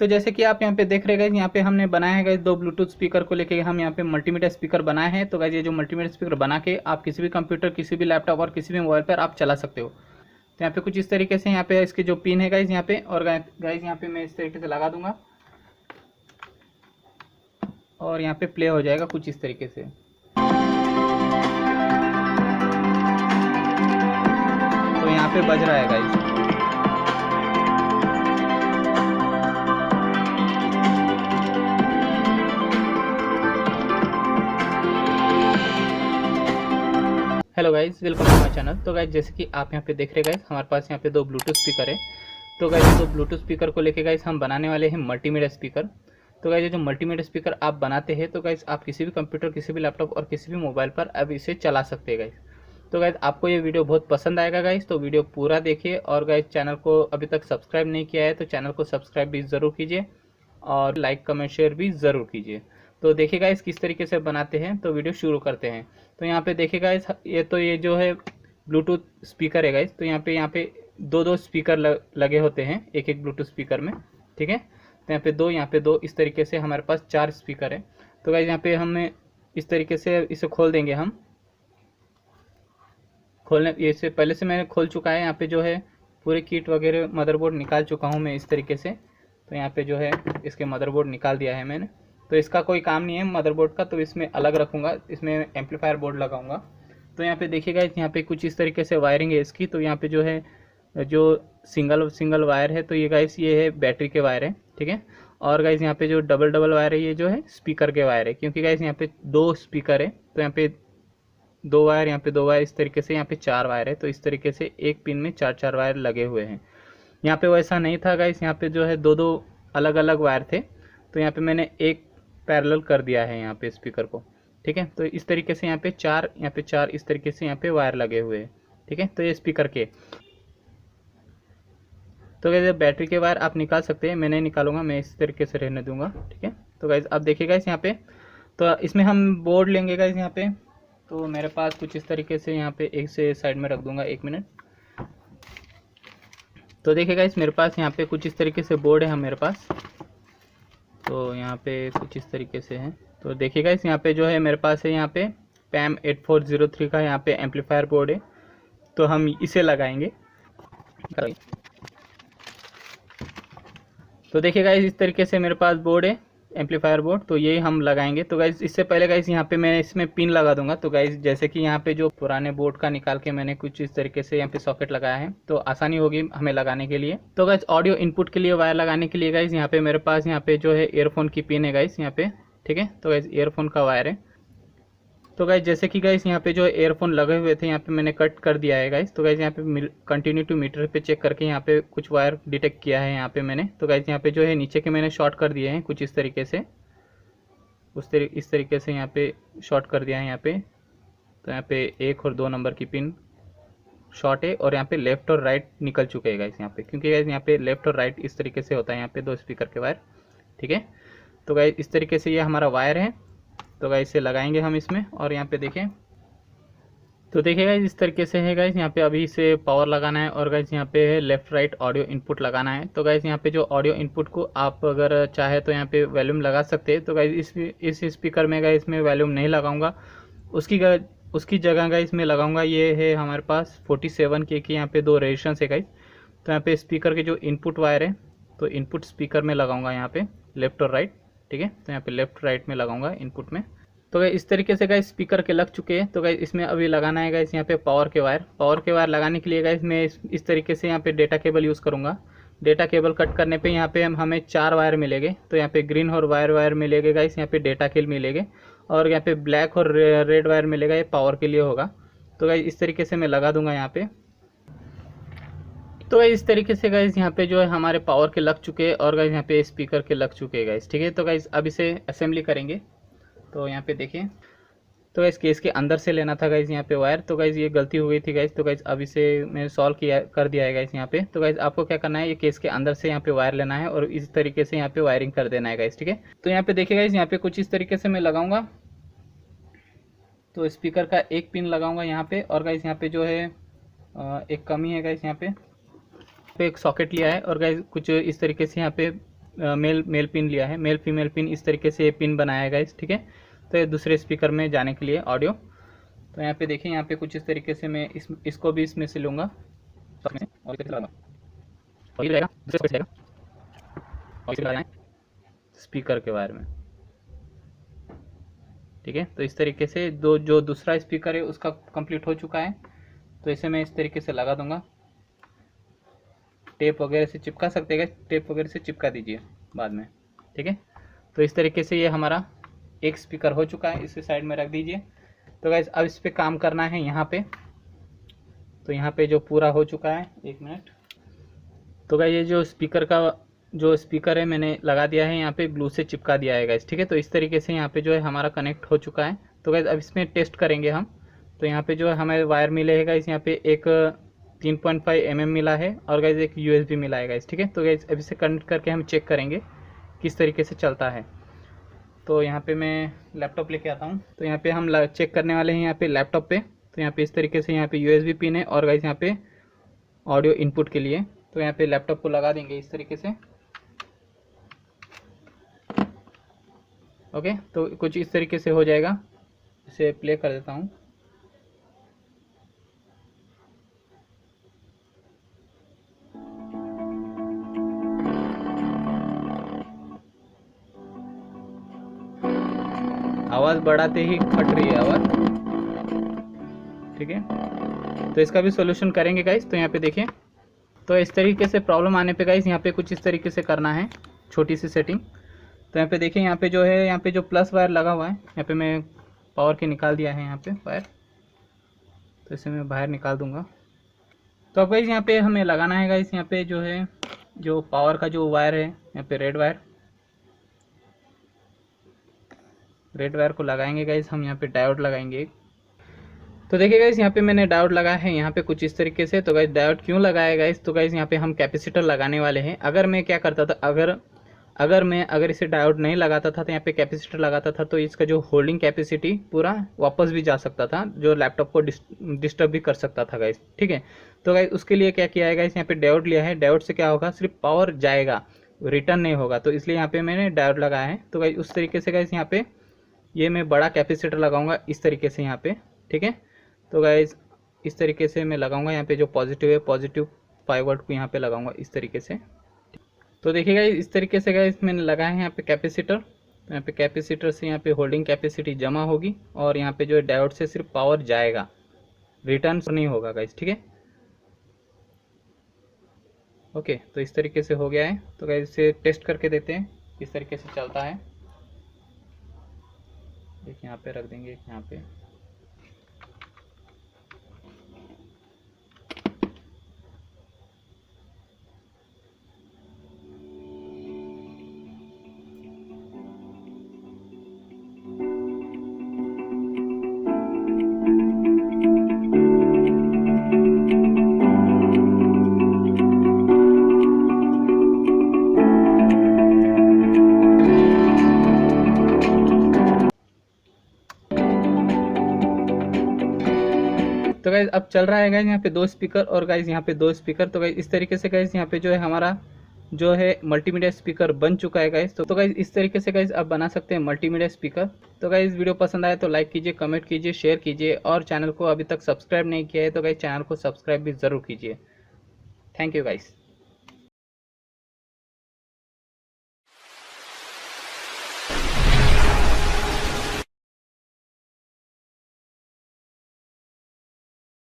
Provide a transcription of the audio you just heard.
तो जैसे कि आप यहाँ पे देख रहे हैं, यहाँ पे हमने बनाया है गाइस दो ब्लूटूथ स्पीकर को लेके हम यहाँ पे मल्टीमीडिया स्पीकर बनाए हैं। तो गाइस ये जो मल्टीमीडिया स्पीकर बना के आप किसी भी कंप्यूटर, किसी भी लैपटॉप और किसी भी मोबाइल पर आप चला सकते हो। तो यहाँ पे कुछ इस तरीके से यहाँ पे इसके जो पिन है गाइस यहाँ पे, और गाइस यहाँ पे मैं इस तरीके से लगा दूंगा और यहाँ पे प्ले हो जाएगा कुछ इस तरीके से। तो यहाँ पे बज रहा है guys. Hello guys, welcome to my channel. तो गाइस जैसे कि आप यहाँ पे देख रहे गाइस, हमारे पास यहाँ पे दो ब्लूटूथ स्पीकर है। तो गाइस दो ब्लूटूथ स्पीकर को लेके गाइस हम बनाने वाले हैं मल्टीमीडिया स्पीकर। तो गाइस जो मल्टीमीडिया स्पीकर आप बनाते हैं तो गाइस आप किसी भी कंप्यूटर, किसी भी लैपटॉप और किसी भी मोबाइल पर अब इसे चला सकते हैं गाइस। तो गाइस आपको ये वीडियो बहुत पसंद आएगा गाइस, तो वीडियो पूरा देखिए। और गाइस चैनल को अभी तक सब्सक्राइब नहीं किया है तो चैनल को सब्सक्राइब भी ज़रूर कीजिए और लाइक कमेंट शेयर भी ज़रूर कीजिए। तो देखिए गाइस किस तरीके से बनाते हैं, तो वीडियो शुरू करते हैं। तो यहाँ पे देखिए गाइस, ये जो है ब्लूटूथ स्पीकर है गाइस। तो यहाँ पे दो स्पीकर लगे होते हैं एक एक ब्लूटूथ स्पीकर में, ठीक है। तो यहाँ पे दो इस तरीके से हमारे पास 4 स्पीकर है। तो गाइस यहाँ पे हमें इस तरीके से इसे खोल देंगे हम। खोलने ये से पहले से मैंने खोल चुका है। यहाँ पे जो है पूरे किट वगैरह मदरबोर्ड निकाल चुका हूँ मैं इस तरीके से। तो यहाँ पे जो है इसके मदरबोर्ड निकाल दिया है मैंने। तो इसका कोई काम नहीं है मदरबोर्ड का, तो इसमें अलग रखूँगा, इसमें एम्पलीफायर बोर्ड लगाऊंगा। तो यहाँ पे देखिएगा यहाँ पे कुछ इस तरीके से वायरिंग है इसकी। तो यहाँ पे जो है जो सिंगल वायर है, तो ये गाइस ये है बैटरी के वायर है, ठीक है। और गाइस यहाँ पे जो डबल वायर है ये जो है स्पीकर के वायर है, क्योंकि गाइस यहाँ पे 2 स्पीकर है। तो यहाँ पे 2 वायर, यहाँ पे 2 वायर, इस तरीके से यहाँ पे 4 वायर है। तो इस तरीके से एक पिन में 4 वायर लगे हुए हैं। यहाँ पे वैसा नहीं था गाइस, यहाँ पे जो है दो अलग अलग वायर थे। तो यहाँ पे मैंने एक पैरेलल कर दिया है यहाँ पे स्पीकर को, ठीक है। तो इस तरीके से यहाँ पे 4 इस तरीके से यहाँ पे वायर लगे हुए हैं, ठीक है। तो ये स्पीकर के, तो गाइस बैटरी के वायर आप निकाल सकते हैं, मैं नहीं निकालूंगा, मैं इस तरीके से रहने दूंगा, ठीक है। तो गाइस अब देखिए गाइस यहाँ पे, तो इसमें हम बोर्ड लेंगे गाइस यहाँ पे। तो मेरे पास कुछ इस तरीके से यहाँ पे एक से साइड में रख दूंगा, 1 मिनट। तो देखिए गाइस मेरे पास यहाँ पे कुछ इस तरीके से बोर्ड है मेरे पास। तो यहाँ पे कुछ इस तरीके से है। तो देखिए गाइस यहाँ पे जो है मेरे पास है यहाँ पे PAM 8403 का यहाँ पे एम्पलीफायर बोर्ड है। तो हम इसे लगाएंगे। तो देखिए गाइस इस तरीके से मेरे पास बोर्ड है, एम्पलीफायर बोर्ड। तो ये हम लगाएंगे। तो गाइस इससे पहले गाइस यहाँ पे मैं इसमें पिन लगा दूंगा। तो गाइस जैसे कि यहाँ पे जो पुराने बोर्ड का निकाल के मैंने कुछ इस तरीके से यहाँ पे सॉकेट लगाया है, तो आसानी होगी हमें लगाने के लिए। तो गाइस ऑडियो इनपुट के लिए वायर लगाने के लिए गाइस यहाँ पे मेरे पास यहाँ पे जो है ईयरफोन की पिन है गाइस यहाँ पे, ठीक है। तो गाइस ईयरफोन का वायर है। तो गाइस जैसे कि गाइस यहाँ पे जो एयरफोन लगे हुए थे यहाँ पे मैंने कट कर दिया है गाइस। तो गाइस यहाँ पे कंटिन्यू टू मीटर पे चेक करके यहाँ पे कुछ वायर डिटेक्ट किया है यहाँ पे मैंने। तो गाइस यहाँ पे जो है नीचे के मैंने शॉर्ट कर दिए हैं कुछ इस तरीके से, इस तरीके से यहाँ पे शॉर्ट कर दिया है यहाँ पे। तो यहाँ पे 1 और 2 नंबर की पिन शॉर्ट है, और यहाँ पे लेफ्ट और राइट निकल चुके हैं गाइस यहाँ पे, क्योंकि गाइस यहाँ पे लेफ्ट और राइट इस तरीके से होता है यहाँ पे 2 स्पीकर के वायर, ठीक है। तो गाइस इस तरीके से ये हमारा वायर है। तो गाइस इसे लगाएंगे हम इसमें, और यहाँ पे देखें तो देखिए गाइस इस तरीके से है गाइस। यहाँ पे अभी इसे पावर लगाना है, और गाइस यहाँ पे है लेफ्ट राइट ऑडियो इनपुट लगाना है। तो गाइस यहाँ पे जो ऑडियो इनपुट को आप अगर चाहे तो यहाँ पे वॉल्यूम लगा सकते हैं। तो गाइस इस स्पीकर में गाइस मैं वॉल्यूम नहीं लगाऊंगा, उसकी जगह गाइस मैं लगाऊंगा ये है हमारे पास 47K की यहाँ पे 2 रेजिस्टेंस है गाइस। तो यहाँ पे स्पीकर के जो इनपुट वायर है, तो इनपुट स्पीकर में लगाऊंगा यहाँ पे लेफ्ट और राइट, ठीक है। तो यहाँ पे लेफ्ट राइट में लगाऊंगा इनपुट में। तो गाइस इस तरीके से गाइस स्पीकर के लग चुके हैं। तो गाइस इसमें अभी लगाना है गाइस यहाँ पे पावर के वायर लगाने के लिए गाइस मैं इस तरीके से यहाँ पे डेटा केबल यूज़ करूँगा। डेटा केबल कट करने पे यहाँ पे हमें 4 वायर मिलेंगे। तो यहाँ पे ग्रीन और वायर मिलेंगे गाइस, यहाँ पे डेटा केबल मिलेंगे, और यहाँ पे ब्लैक और रेड वायर मिलेगा, ये पावर के लिए होगा। तो गाइस इस तरीके से मैं लगा दूंगा यहाँ पे। तो गाइस इस तरीके से गाइस यहाँ पे जो है हमारे पावर के लग चुके हैं, और गाइस यहाँ पे स्पीकर के लग चुके हैं गाइस, ठीक है। तो गाइस अब इसे असेंबली करेंगे। तो यहाँ पे देखिए, तो गाइस केस के अंदर से लेना था गाइस यहाँ पे वायर। तो गाइस ये गलती हो गई थी गाइस। तो गाइस अब इसे मैंने सॉल्व कर दिया है गाइस यहाँ पे। तो गाइस आपको क्या करना है, ये केस के अंदर से यहाँ पे वायर लेना है और इस तरीके से यहाँ पे वायरिंग कर देना है गाइस, ठीक है। तो यहाँ पे देखिए गाइस यहाँ पे कुछ इस तरीके से मैं लगाऊंगा। तो स्पीकर का एक पिन लगाऊंगा यहाँ पे, और गाइस यहाँ पे जो है एक कमी है गाइस, यहाँ पे एक सॉकेट लिया है, और गाइस कुछ इस तरीके से यहाँ पे मेल पिन लिया है, मेल फीमेल पिन, इस तरीके से ये पिन बनाया गया है, ठीक है। तो ये दूसरे स्पीकर में जाने के लिए ऑडियो। तो यहाँ पे देखिए, यहाँ पे कुछ इस तरीके से मैं इसको भी इसमें से लूँगा स्पीकर के बारे में, ठीक है। तो इस तरीके से जो दूसरा स्पीकर है उसका कंप्लीट हो चुका है। तो इसे मैं इस तरीके से लगा दूंगा, टेप वगैरह से चिपका सकते हैं, टेप वगैरह से चिपका दीजिए बाद में, ठीक है। तो इस तरीके से ये हमारा एक स्पीकर हो चुका है, इसे साइड में रख दीजिए। तो गाइस अब इस पर काम करना है यहाँ पे। तो यहाँ पे जो पूरा हो चुका है, 1 मिनट। तो गाइस ये जो स्पीकर है मैंने लगा दिया है, यहाँ पे ग्लू से चिपका दिया है गाइस, ठीक है। तो इस तरीके से यहाँ पे जो है हमारा कनेक्ट हो चुका है। तो गाइस अब इसमें टेस्ट करेंगे हम। तो यहाँ पे जो है हमें वायर मिले है गाइस, यहाँ पे एक 3.5 mm मिला है और गाइस एक USB मिला है गाइस, ठीक है। तो गाइस अब इसे कनेक्ट करके हम चेक करेंगे किस तरीके से चलता है। तो यहाँ पे मैं लैपटॉप लेके आता हूँ। तो यहाँ पे हम चेक करने वाले हैं यहाँ पे लैपटॉप पे। तो यहाँ पे इस तरीके से यहाँ पे USB पिन है और गाइस यहाँ पे ऑडियो इनपुट के लिए। तो यहाँ पे लैपटॉप को लगा देंगे इस तरीके से, ओके। तो कुछ इस तरीके से हो जाएगा। इसे प्ले कर देता हूँ। आवाज़ बढ़ाते ही फट रही है आवाज़, ठीक है। तो इसका भी सॉल्यूशन करेंगे गाइस। तो यहाँ पे देखिए, तो इस तरीके से प्रॉब्लम आने पे गाइस यहाँ पे कुछ इस तरीके से करना है, छोटी सी सेटिंग। तो यहाँ पे देखिए, यहाँ पे जो है, यहाँ पे जो प्लस वायर लगा हुआ है, यहाँ पे मैं पावर के निकाल दिया है यहाँ पे वायर। तो इसे मैं बाहर निकाल दूंगा। तो अब गाइस यहाँ पे हमें लगाना है गाइस, यहाँ पे जो है जो पावर का जो वायर है, यहाँ पे रेड वायर को लगाएंगे गाइस हम। यहाँ पे डायोड लगाएंगे। तो देखिए गाइस, यहाँ पे मैंने डायोड लगाया है यहाँ पे कुछ इस तरीके से। तो गाइस डायोड क्यों लगाया गाइस? तो गाइस यहाँ पे हम कैपेसिटर लगाने वाले हैं। अगर मैं क्या करता था, अगर इसे डायोड नहीं लगाता था तो यहाँ पे कैपेसिटर लगाता था, तो इसका जो होल्डिंग कैपेसिटी पूरा वापस भी जा सकता था, जो लैपटॉप को डिस्टर्ब भी कर सकता था गाइस, ठीक है। तो गाइस उसके लिए क्या किया है गाइस, यहाँ पे डायोड लिया है। डायोड से क्या होगा, सिर्फ पावर जाएगा, रिटर्न नहीं होगा। तो इसलिए यहाँ पे मैंने डायोड लगाया है। तो गाइस उस तरीके से गाइस यहाँ पे ये मैं बड़ा कैपेसिटर लगाऊंगा इस तरीके से यहाँ पे, ठीक है। तो गाइस इस तरीके से मैं लगाऊंगा, यहाँ पे जो पॉजिटिव है, पॉजिटिव 5 वोल्ट को यहाँ पे लगाऊंगा इस तरीके से। तो देखिए गाइस, इस तरीके से गाइस मैंने लगाया है यहाँ पे कैपेसिटर। तो यहाँ पे कैपेसिटर से यहाँ पे होल्डिंग कैपेसिटी जमा होगी और यहाँ पे जो है डायोड से सिर्फ पावर जाएगा, रिटर्न नहीं होगा गाइस, ठीक है। ओके, तो इस तरीके से हो गया है। तो गाइस इसे टेस्ट करके देते हैं किस तरीके से चलता है। देखिए यहाँ पे रख देंगे, यहाँ पे तो गाइज अब चल रहा है गाइज यहाँ पे 2 स्पीकर और गाइज यहाँ पे 2 स्पीकर। तो गाइज इस तरीके से गाइज यहाँ पे जो है हमारा जो है मल्टीमीडिया स्पीकर बन चुका है गाइज। तो गाइज इस तरीके से गाइज आप बना सकते हैं मल्टीमीडिया स्पीकर। तो गाइज वीडियो पसंद आए तो लाइक कीजिए, कमेंट कीजिए, शेयर कीजिए और चैनल को अभी तक सब्सक्राइब नहीं किया है तो गाइज चैनल को सब्सक्राइब भी ज़रूर कीजिए। Thank you guys.